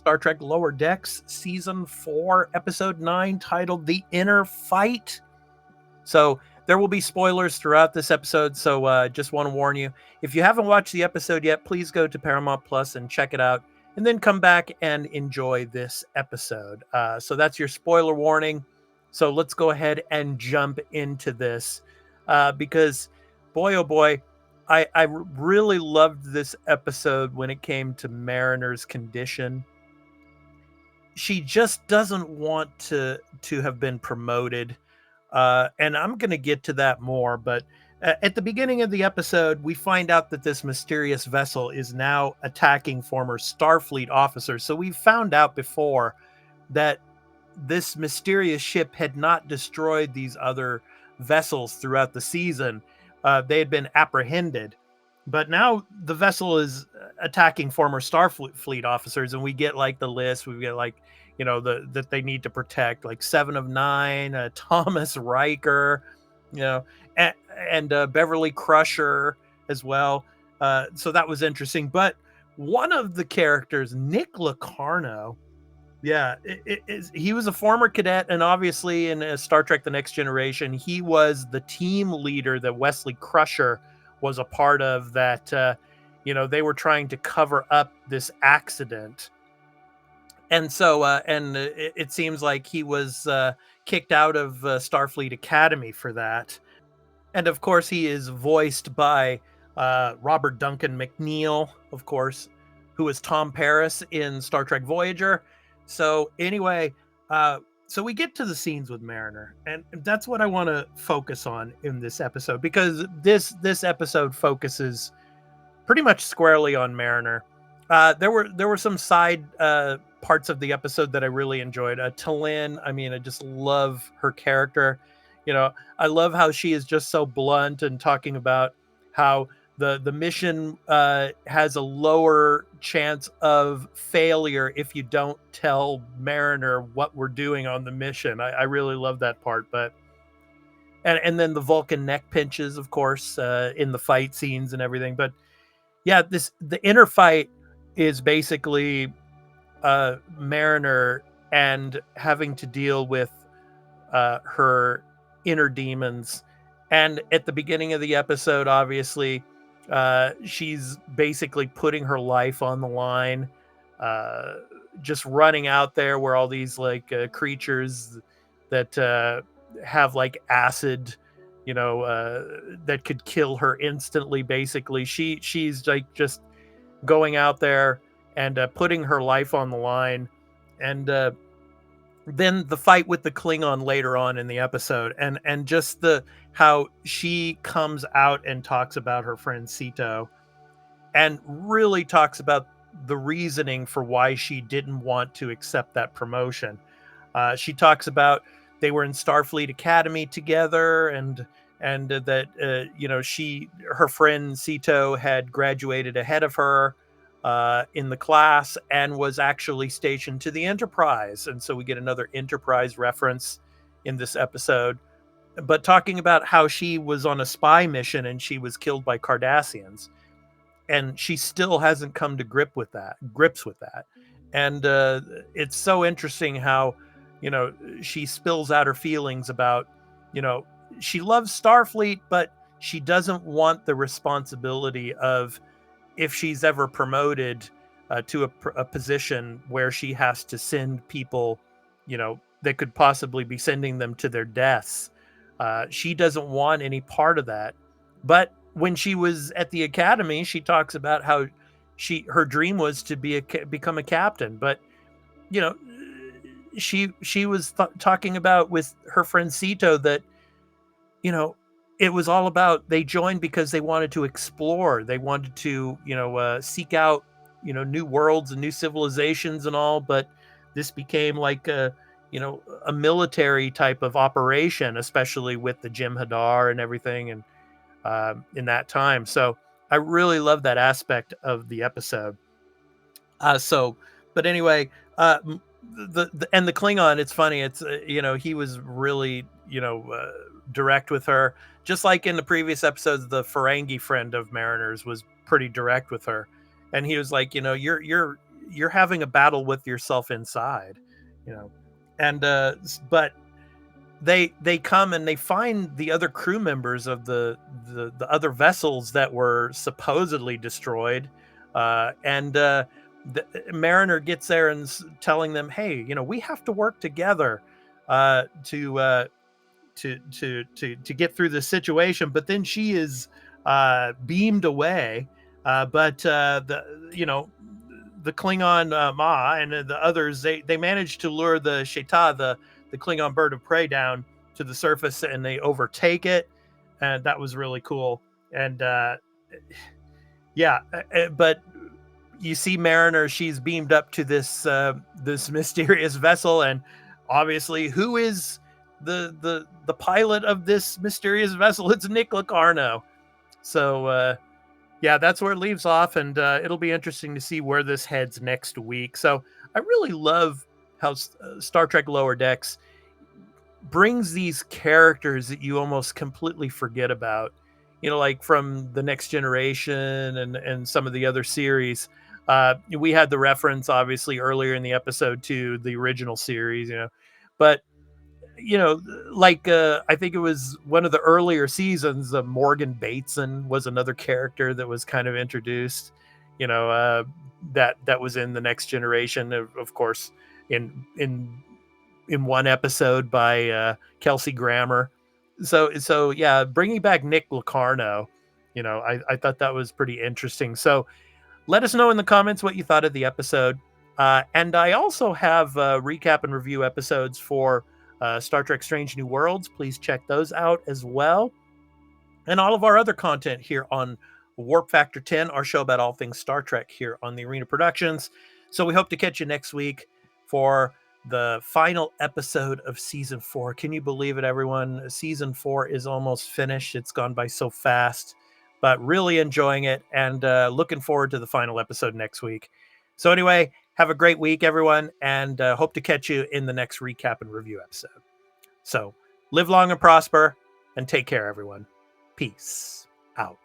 Star Trek Lower Decks, Season 4, Episode 9, titled The Inner Fight. So there will be spoilers throughout this episode, so just want to warn you. If you haven't watched the episode yet, please go to Paramount Plus and check it out, and then come back and enjoy this episode. So that's your spoiler warning. So let's go ahead and jump into this, because boy, oh boy, I really loved this episode when it came to Mariner's condition. She just doesn't want to have been promoted. And I'm going to get to that more, but at the beginning of the episode, we find out that this mysterious vessel is now attacking former Starfleet officers. So we found out before that this mysterious ship had not destroyed these other vessels throughout the season. They had been apprehended, but now the vessel is attacking former Starfleet officers, and we get like the list. We get like, that they need to protect, like 7 of 9, Thomas Riker, and Beverly Crusher as well. So that was interesting. But one of the characters, Nick Locarno, he was a former cadet, and obviously in Star Trek The Next Generation, he was the team leader that Wesley Crusher was a part of, that they were trying to cover up this accident. And so it seems like he was kicked out of Starfleet Academy for that. And of course, he is voiced by Robert Duncan McNeil, of course, who is Tom Paris in Star Trek Voyager. So anyway, so we get to the scenes with Mariner, and that's what I want to focus on in this episode, because this episode focuses pretty much squarely on Mariner. There were some side parts of the episode that I really enjoyed. T'Lyn, I just love her character. I love how she is just so blunt and talking about how the mission has a lower chance of failure if you don't tell Mariner what we're doing on the mission. I really love that part. But and then the Vulcan neck pinches, of course, in the fight scenes and everything. But yeah, the inner fight is basically Mariner and having to deal with her inner demons. And at the beginning of the episode, obviously, she's basically putting her life on the line, just running out there where all these creatures that have like acid, that could kill her instantly. Basically, she's like just going out there and putting her life on the line. And then the fight with the Klingon later on in the episode, and just how she comes out and talks about her friend Sito, and really talks about the reasoning for why she didn't want to accept that promotion. She talks about they were in Starfleet Academy together, and that her friend Sito had graduated ahead of her in the class and was actually stationed to the Enterprise. And so we get another Enterprise reference in this episode, but talking about how she was on a spy mission and she was killed by Cardassians, and she still hasn't come to grips with that. And it's so interesting how, she spills out her feelings about, she loves Starfleet, but she doesn't want the responsibility of, if she's ever promoted to a position where she has to send people, that could possibly be sending them to their deaths. She doesn't want any part of that. But when she was at the academy, she talks about how her dream was to become a captain. But, she was talking about with her friend Sito that, it was all about, they joined because they wanted to explore. They wanted to, seek out, new worlds and new civilizations and all. But this became like a military type of operation, especially with the Jem'Hadar and everything, and in that time. So I really love that aspect of the episode. But anyway, the Klingon, it's funny. It's he was really direct with her, just like in the previous episodes. The Ferengi friend of Mariner's was pretty direct with her, and he was like, you're having a battle with yourself inside, you know. And but they come and they find the other crew members of the other vessels that were supposedly destroyed, and the Mariner gets there and telling them, "Hey, you know, we have to work together to get through this situation." But then she is beamed away. But the Klingon Ma and the others, they managed to lure the Sheta, the Klingon bird of prey, down to the surface, and they overtake it, and that was really cool. And but you see Mariner, she's beamed up to this mysterious vessel, and obviously, who is the pilot of this mysterious vessel? It's Nick Locarno. So yeah, that's where it leaves off, and it'll be interesting to see where this heads next week. So I really love how Star Trek Lower Decks brings these characters that you almost completely forget about, you know, like from the Next Generation and some of the other series. We had the reference obviously earlier in the episode to the original series, you know, but you know, like I think it was one of the earlier seasons, Morgan Bateson was another character that was kind of introduced, you know, that was in the Next Generation, of course, in one episode by Kelsey Grammer. So yeah, bringing back Nick Locarno, you know, I thought that was pretty interesting. So let us know in the comments what you thought of the episode. And I also have recap and review episodes for Star Trek Strange New Worlds. Please check those out as well. And all of our other content here on Warp Factor 10, our show about all things Star Trek here on the Arena Productions. So we hope to catch you next week for the final episode of season 4. Can you believe it, everyone? Season 4 is almost finished. It's gone by so fast, but really enjoying it, and looking forward to the final episode next week. So anyway, have a great week, everyone, and hope to catch you in the next recap and review episode. So live long and prosper, and take care, everyone. Peace out.